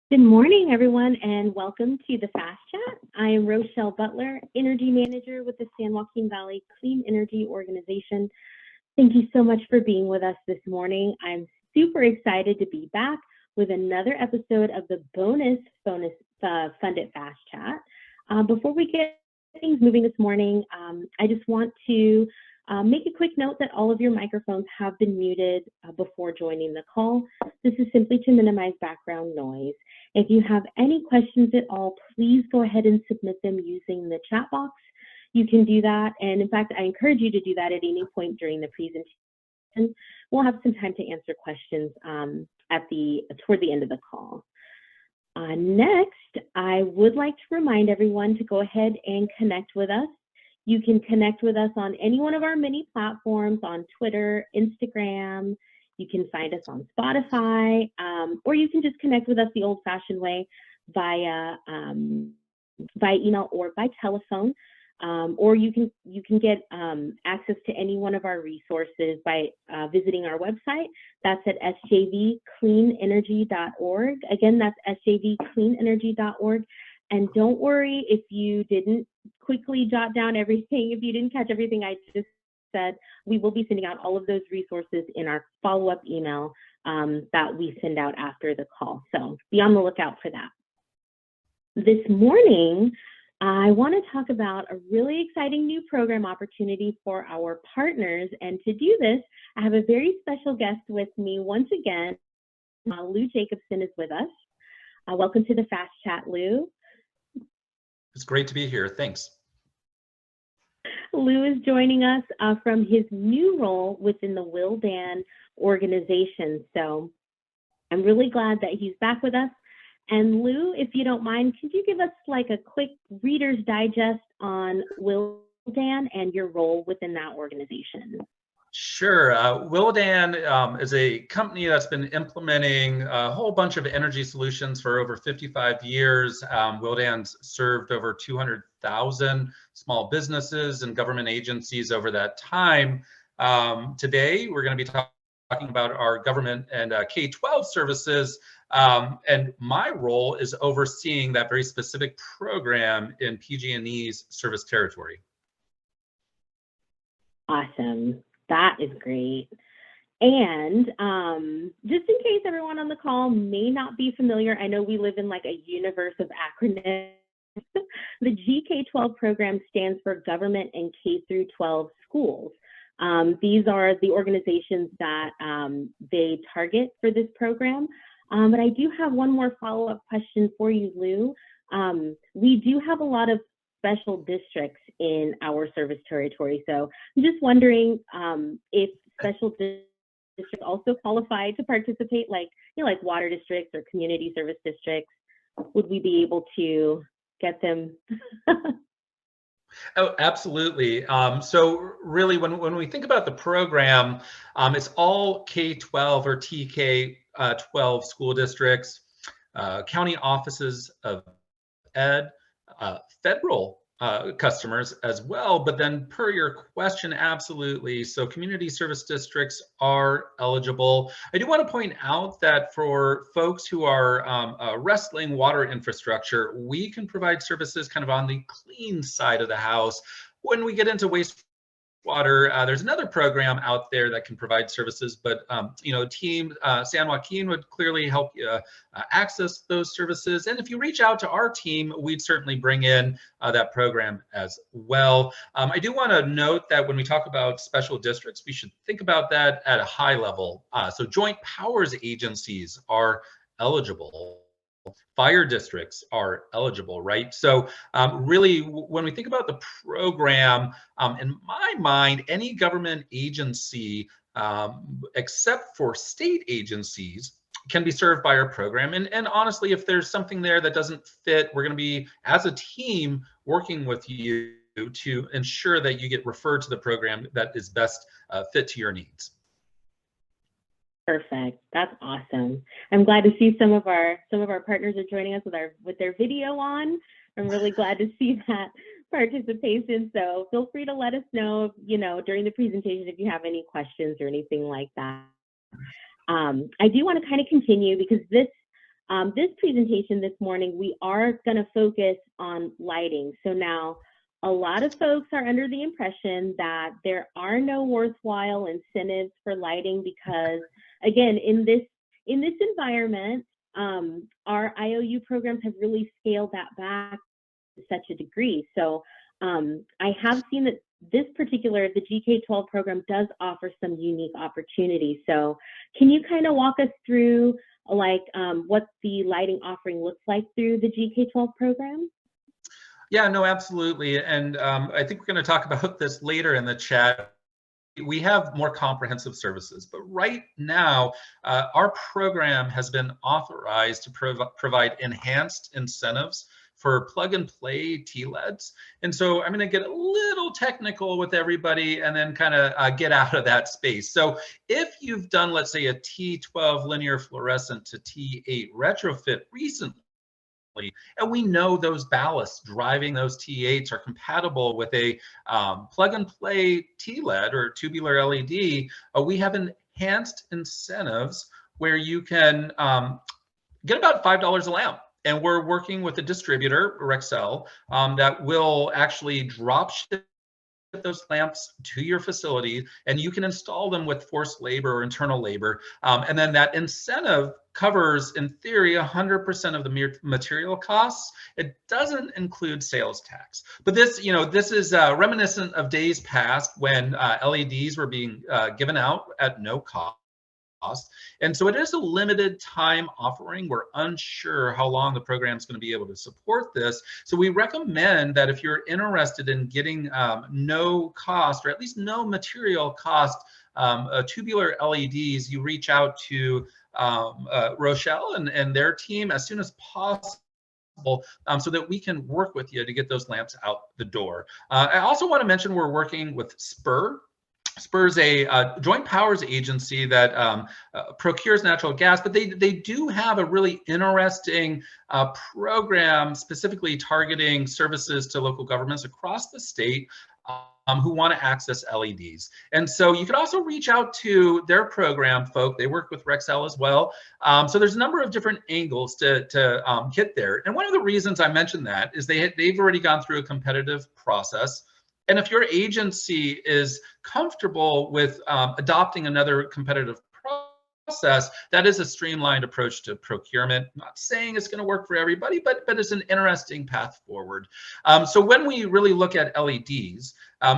Good morning, everyone, and welcome to the Fast Chat. I am Rochelle Butler, Energy Manager with the San Joaquin Valley Clean Energy Organization. Thank you so much for being with us this morning. I'm super excited to be back with another episode of the bonus Funded Fast Chat. Before we get things moving this morning, I just want to make a quick note that all of your microphones have been muted before joining the call. This is simply to minimize background noise. If you have any questions at all, please go ahead and submit them using the chat box. You can do that, and in fact, I encourage you to do that at any point during the presentation. We'll have some time to answer questions toward the end of the call. Next, I would like to remind everyone to go ahead and connect with us. You can connect with us on any one of our many platforms on Twitter, Instagram. You can find us on Spotify, or you can just connect with us the old-fashioned way via email or by telephone. Or you can get access to any one of our resources by visiting our website. That's at sjvcleanenergy.org. Again, that's sjvcleanenergy.org. And don't worry if you didn't quickly jot down everything, if you didn't catch everything I just said. We will be sending out all of those resources in our follow-up email that we send out after the call. So be on the lookout for that. This morning, I want to talk about a really exciting new program opportunity for our partners. And to do this, I have a very special guest with me once again. Lou Jacobson is with us. Welcome to the Fast Chat, Lou. It's great to be here. Thanks. Lou is joining us from his new role within the Willdan organization. So I'm really glad that he's back with us. And Lou, if you don't mind, could you give us like a quick Reader's Digest on Willdan and your role within that organization? Sure. Willdan is a company that's been implementing a whole bunch of energy solutions for over 55 years. Willdan's served over 200,000 small businesses and government agencies over that time. Today, we're going to be talking about our government and K-12 services. And my role is overseeing that very specific program in PG&E's service territory. Awesome. That is great. And just in case everyone on the call may not be familiar, I know we live in like a universe of acronyms. The GK-12 program stands for Government and K-12 Schools. These are the organizations that they target for this program. But I do have one more follow-up question for you, Lou. We do have a lot of special districts in our service territory. So I'm just wondering if special districts also qualify to participate, like, like water districts or community service districts. Would we be able to get them? Oh, absolutely. So really, when we think about the program, it's all K-12 or TK-12 school districts, county offices of ed, federal customers as well. But then per your question, absolutely. So community service districts are eligible. I do want to point out that for folks who are wrestling water infrastructure, we can provide services kind of on the clean side of the house. When we get into wastewater, there's another program out there that can provide services, but Team San Joaquin would clearly help you access those services. And if you reach out to our team, we'd certainly bring in that program as well. I do want to note that when we talk about special districts, we should think about that at a high level. So joint powers agencies are eligible. Fire districts are eligible, right? So really, when we think about the program, in my mind, any government agency, except for state agencies, can be served by our program. And honestly, if there's something there that doesn't fit, we're going to be, as a team, working with you to ensure that you get referred to the program that is best fit to your needs. Perfect. That's awesome. I'm glad to see some of our partners are joining us with their video on. I'm really glad to see that participation. So feel free to let us know, during the presentation if you have any questions or anything like that. I do want to kind of continue because this This presentation this morning, we are going to focus on lighting. So now, a lot of folks are under the impression that there are no worthwhile incentives for lighting because, again, in this environment, our IOU programs have really scaled that back to such a degree. So I have seen that this particular, the GK-12 program does offer some unique opportunities. So can you kind of walk us through like what the lighting offering looks like through the GK-12 program? Yeah, no, absolutely. And I think we're going to talk about this later in the chat. We have more comprehensive services, but right now, our program has been authorized to provide enhanced incentives for plug and play TLEDs. And so I'm going to get a little technical with everybody and then kind of get out of that space. So if you've done, let's say, a T12 linear fluorescent to T8 retrofit recently, and we know those ballasts driving those T8s are compatible with a plug and play TLED or tubular LED. We have enhanced incentives where you can get about $5 a lamp. And we're working with a distributor, Rexel, that will actually drop ship those lamps to your facility, and you can install them with forced labor or internal labor. And then that incentive covers, in theory, 100% of the material costs. It doesn't include sales tax. But this, this is reminiscent of days past when LEDs were being given out at no cost. And so it is a limited time offering. We're unsure how long the program is going to be able to support this. So we recommend that if you're interested in getting no cost, or at least no material cost, tubular LEDs, you reach out to Rochelle and their team as soon as possible. So that we can work with you to get those lamps out the door. I also want to mention we're working with Spur. Spur is a joint powers agency that procures natural gas, but they do have a really interesting program specifically targeting services to local governments across the state who want to access LEDs. And so you could also reach out to their program folk. They work with Rexel as well. So there's a number of different angles to get there. And one of the reasons I mentioned that is they've already gone through a competitive process. And if your agency is comfortable with adopting another competitive process, that is a streamlined approach to procurement. I'm not saying it's going to work for everybody, but it's an interesting path forward. So when we really look at LEDs,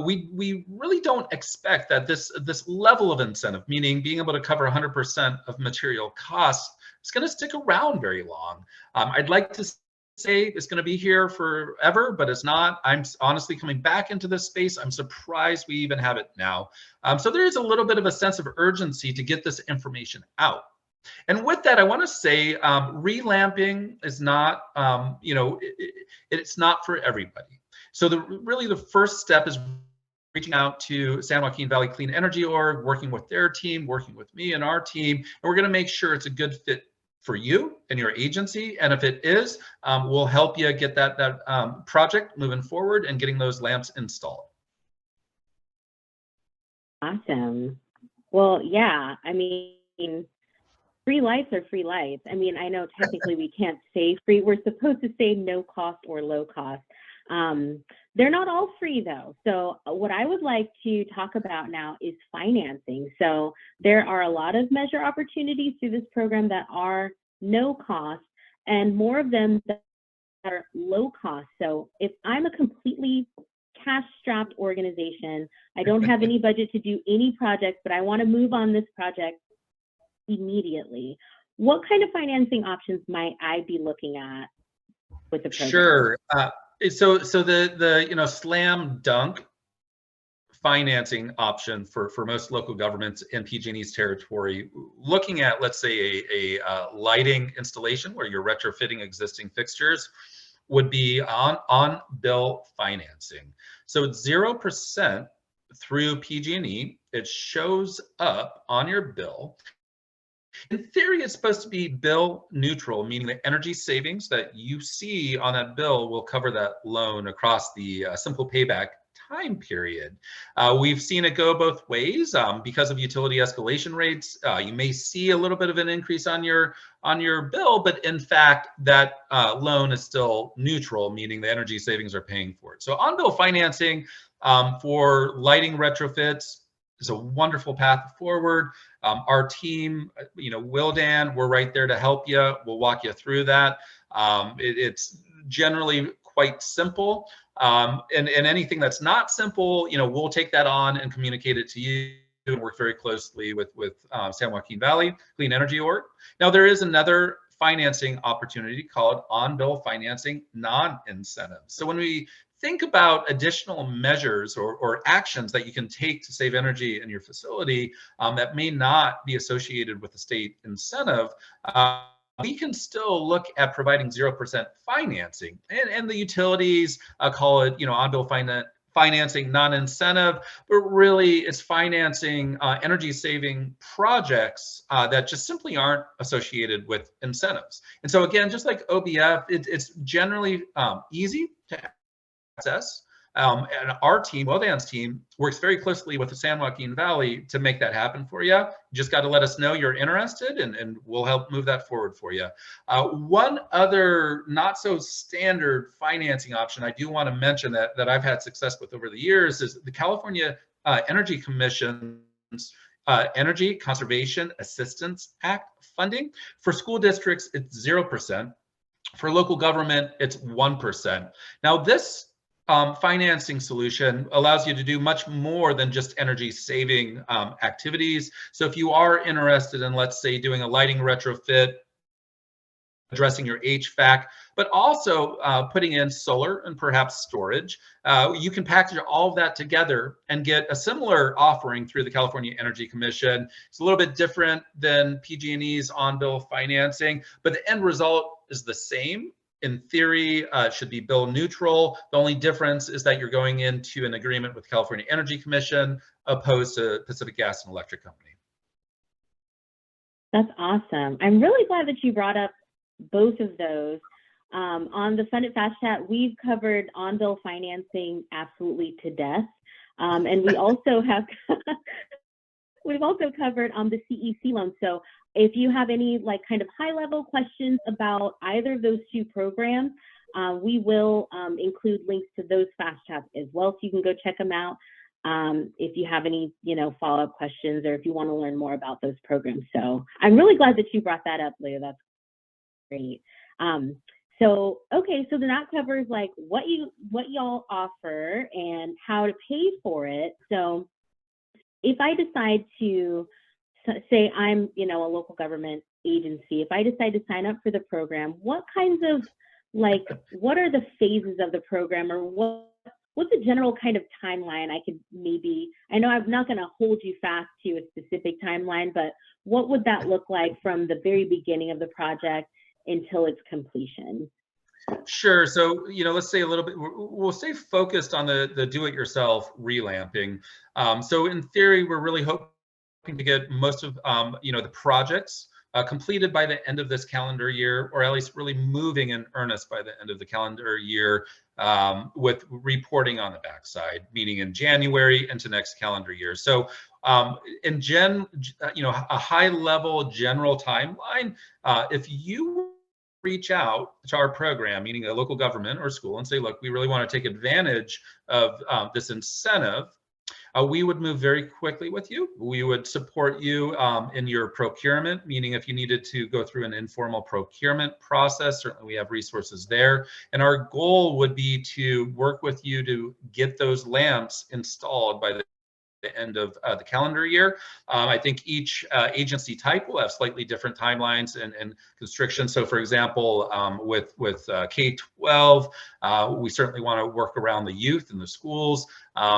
we really don't expect that this level of incentive, meaning being able to cover 100% of material costs, is going to stick around very long. I'd like to say it's going to be here forever, but it's not. I'm honestly coming back into this space. I'm surprised we even have it now. So there is a little bit of a sense of urgency to get this information out. And with that, I want to say relamping is not, it's not for everybody. So really the first step is reaching out to San Joaquin Valley Clean Energy Org, working with their team, working with me and our team, and we're going to make sure it's a good fit for you and your agency. And if it is, we'll help you get that project moving forward and getting those lamps installed. Awesome. Well, yeah, I mean, free lights are free lights. I mean, I know technically we can't say free. We're supposed to say no cost or low cost. They're not all free though. So what I would like to talk about now is financing. So there are a lot of measure opportunities through this program that are no cost and more of them that are low cost. So if I'm a completely cash-strapped organization, I don't have any budget to do any projects, but I want to move on this project immediately, what kind of financing options might I be looking at with the program? Sure. So the slam dunk financing option for most local governments in PG&E's territory, looking at, let's say, a lighting installation where you're retrofitting existing fixtures, would be on bill financing. So it's 0% through PG&E. It shows up on your bill. In theory, it's supposed to be bill neutral, meaning the energy savings that you see on that bill will cover that loan across the simple payback time period. We've seen it go both ways because of utility escalation rates. You may see a little bit of an increase on your bill, but in fact, that loan is still neutral, meaning the energy savings are paying for it. So on-bill financing for lighting retrofits is a wonderful path forward. Our team, Wildan, we're right there to help you. We'll walk you through that. It's generally quite simple. And anything that's not simple, we'll take that on and communicate it to you and work very closely with San Joaquin Valley Clean Energy Org. Now, there is another financing opportunity called on-bill financing non-incentives. So when we think about additional measures or actions that you can take to save energy in your facility that may not be associated with the state incentive, we can still look at providing 0% financing. And the utilities call it, on-bill financing non-incentive, but really it's financing energy saving projects that just simply aren't associated with incentives. And so again, just like OBF, it's generally easy to access. And our team, Wildan's team, works very closely with the San Joaquin Valley to make that happen for you. You just got to let us know you're interested, and we'll help move that forward for you. One other not so standard financing option I do want to mention that I've had success with over the years is the California Energy Commission's Energy Conservation Assistance Act funding. For school districts, it's 0%. For local government, it's 1%. Now, this financing solution allows you to do much more than just energy saving activities. So if you are interested in, let's say, doing a lighting retrofit, addressing your HVAC, but also putting in solar and perhaps storage, you can package all of that together and get a similar offering through the California Energy Commission. It's a little bit different than PG&E's on-bill financing, but the end result is the same. In theory, it should be bill neutral. The only difference is that you're going into an agreement with California Energy Commission opposed to Pacific Gas and Electric Company. That's awesome. I'm really glad that you brought up both of those. On the Funded Fast Chat, we've covered on-bill financing absolutely to death. And we also have we've also covered the CEC loan. So if you have any kind of high-level questions about either of those two programs, we will include links to those fast chats as well, so you can go check them out if you have any follow-up questions or if you want to learn more about those programs. So I'm really glad that you brought that up, Leah. That's great. So then that covers what y'all offer and how to pay for it. So if I decide to say I'm a local government agency, if I decide to sign up for the program, what kinds of what are the phases of the program, or what's the general kind of timeline I know I'm not going to hold you fast to a specific timeline, but what would that look like from the very beginning of the project until its completion? Sure. So, let's say a little bit, we'll stay focused on the do-it-yourself relamping. So in theory, we're really hoping to get most of, the projects completed by the end of this calendar year, or at least really moving in earnest by the end of the calendar year, with reporting on the backside, meaning in January into next calendar year. So a high level general timeline, if you reach out to our program, meaning a local government or school, and say, look, we really want to take advantage of this incentive, we would move very quickly with you. We would support you in your procurement, meaning if you needed to go through an informal procurement process, certainly we have resources there. And our goal would be to work with you to get those lamps installed by the end of the calendar year. I think each agency type will have slightly different timelines and constrictions. So for example, with K-12, we certainly want to work around the youth and the schools.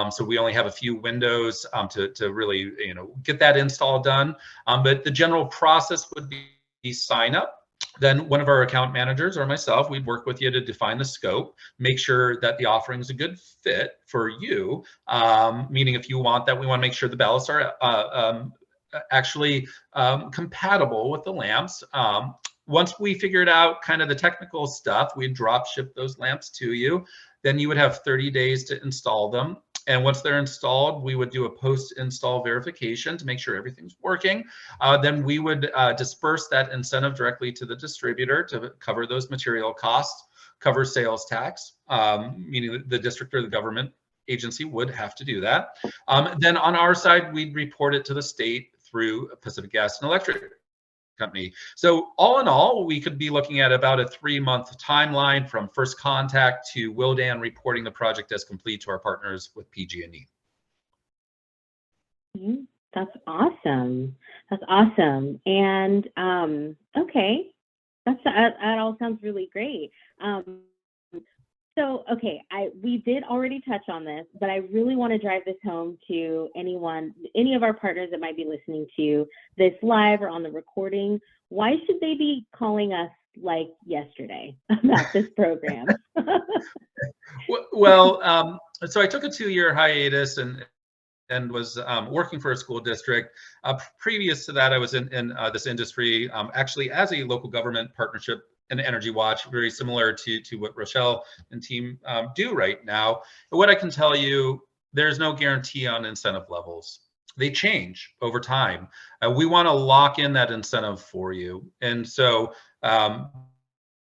So we only have a few windows to really get that install done. But the general process would be sign up. Then one of our account managers or myself, we'd work with you to define the scope, make sure that the offering is a good fit for you, meaning if you want that, we want to make sure the ballasts are actually compatible with the lamps. Once we figured out kind of the technical stuff, we'd drop ship those lamps to you. Then you would have 30 days to install them. And once they're installed, we would do a post-install verification to make sure everything's working. Then we would disperse that incentive directly to the distributor to cover those material costs, cover sales tax, meaning the district or the government agency would have to do that. Then on our side, we'd report it to the state through Pacific Gas and Electric Company. So all in all, we could be looking at about a 3-month timeline from first contact to Willdan reporting the project as complete to our partners with PG&E. That's awesome. That's awesome. And okay, that all sounds really great. So, okay, we did already touch on this, but I really want to drive this home to any of our partners that might be listening to this live or on the recording. Why should they be calling us like yesterday about this program? Well, so I took a 2-year hiatus and was working for a school district. Previous to that, I was in this industry, actually as a local government partnership and Energy Watch, very similar to what Rochelle and team do right now. But what I can tell you, there's no guarantee on incentive levels. They change over time. We want to lock in that incentive for you. And so the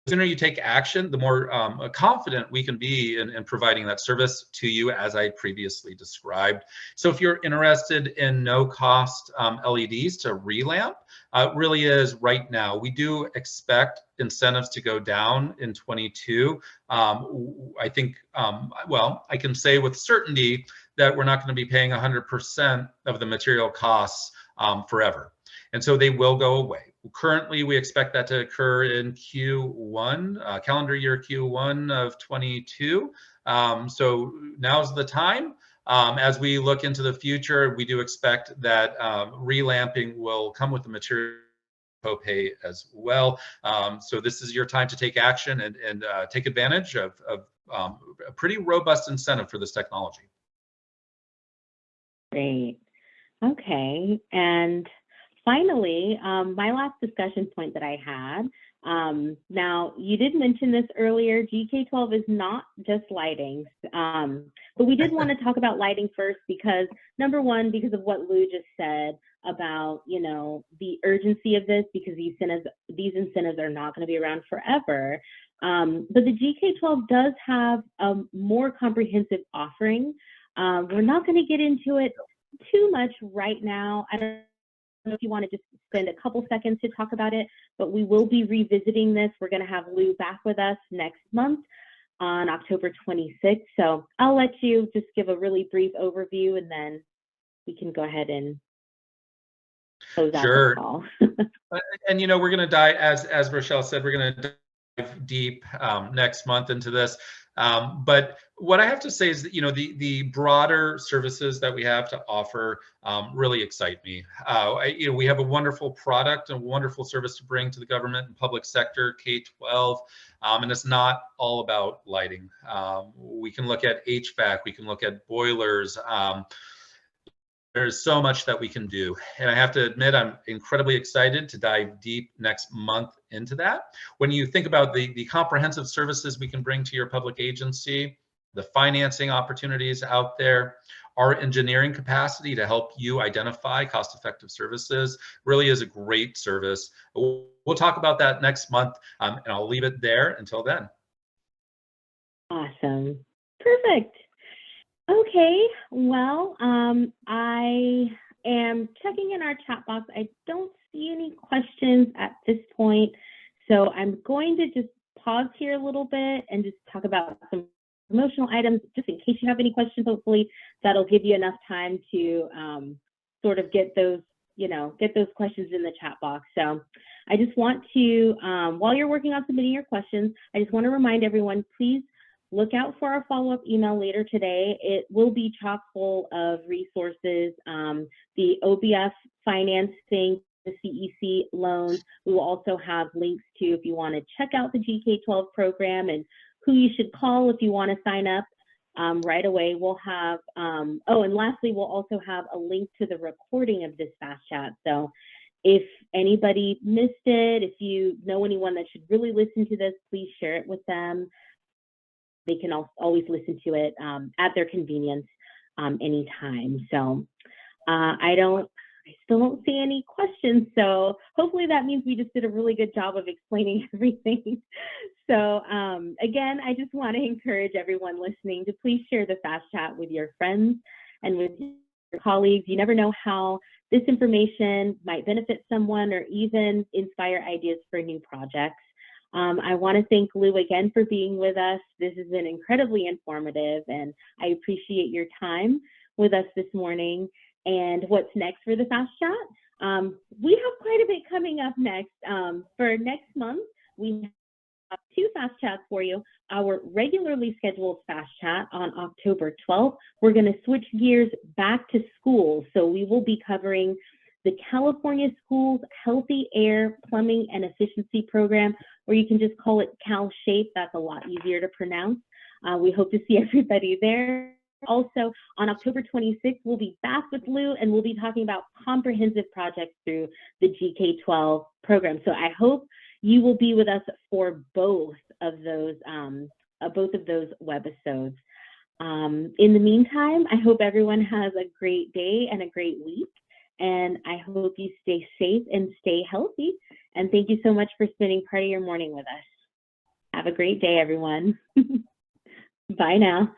sooner you take action, the more confident we can be in providing that service to you as I previously described. So if you're interested in no cost LEDs to relamp, really is right now. We do expect incentives to go down in 22. I think, well, I can say with certainty that we're not going to be paying 100% of the material costs forever. And so they will go away. Currently, we expect that to occur in Q1, calendar year Q1 of 22. So now's the time. As we look into the future, we do expect that relamping will come with the material copay as well. So this is your time to take action and take advantage of a pretty robust incentive for this technology. Great. Okay. And finally, my last discussion point that I had, now you did mention this earlier, GK-12 is not just lighting, but we did want to talk about lighting first because, number one, because of what Lou just said about, you know, the urgency of this, because these incentives are not going to be around forever. But the GK-12 does have a more comprehensive offering. We're not going to get into it too much right now. I don't know if you want to just spend a couple seconds to talk about it, but we will be revisiting this. We're going to have Lou back with us next month on October 26th. So I'll let you just give a really brief overview and then we can go ahead and close out the call. And, you know, we're going to dive, as Rochelle said, we're going to dive deep next month into this. But what I have to say is that, you know, the broader services that we have to offer really excite me. You know, we have a wonderful product and a wonderful service to bring to the government and public sector, K-12, and it's not all about lighting. We can look at HVAC, we can look at boilers. There's so much that we can do. And I have to admit, I'm incredibly excited to dive deep next month into that. When you think about the comprehensive services we can bring to your public agency, the financing opportunities out there, our engineering capacity to help you identify cost-effective services really is a great service. We'll talk about that next month, and I'll leave it there until then. Awesome. Perfect. Okay, well, I am checking in our chat box. I don't see any questions at this point, so I'm going to just pause here a little bit and just talk about some promotional items, just in case you have any questions. Hopefully that'll give you enough time to sort of get those questions in the chat box. So I just want to, while you're working on submitting your questions, I just want to remind everyone, please look out for our follow-up email later today. It will be chock full of resources, the OBF financing, the CEC loans. We will also have links to, if you want to check out the GK-12 program and who you should call if you want to sign up right away. We'll have, oh, and lastly, we'll also have a link to the recording of this fast chat. So if anybody missed it, if you know anyone that should really listen to this, please share it with them. They can always listen to it at their convenience. anytime. So I still don't see any questions. So hopefully that means we just did a really good job of explaining everything. So again, I just want to encourage everyone listening to please share the Fast Chat with your friends and with your colleagues. You never know how this information might benefit someone or even inspire ideas for new projects. I want to thank Lou again for being with us. This has been incredibly informative, and I appreciate your time with us this morning. And what's next for the Fast Chat? We have quite a bit coming up next. For next month, we have 2 Fast Chats for you. Our regularly scheduled Fast Chat on October 12th, we're going to switch gears back to schools. So we will be covering the California Schools Healthy Air, Plumbing, and Efficiency Program, or you can just call it CalShape. That's a lot easier to pronounce. We hope to see everybody there. Also, on October 26th, we'll be back with Lou, and we'll be talking about comprehensive projects through the GK-12 program. So I hope you will be with us for both of those webisodes. In the meantime, I hope everyone has a great day and a great week, and I hope you stay safe and stay healthy. And thank you so much for spending part of your morning with us. Have a great day, everyone. Bye now.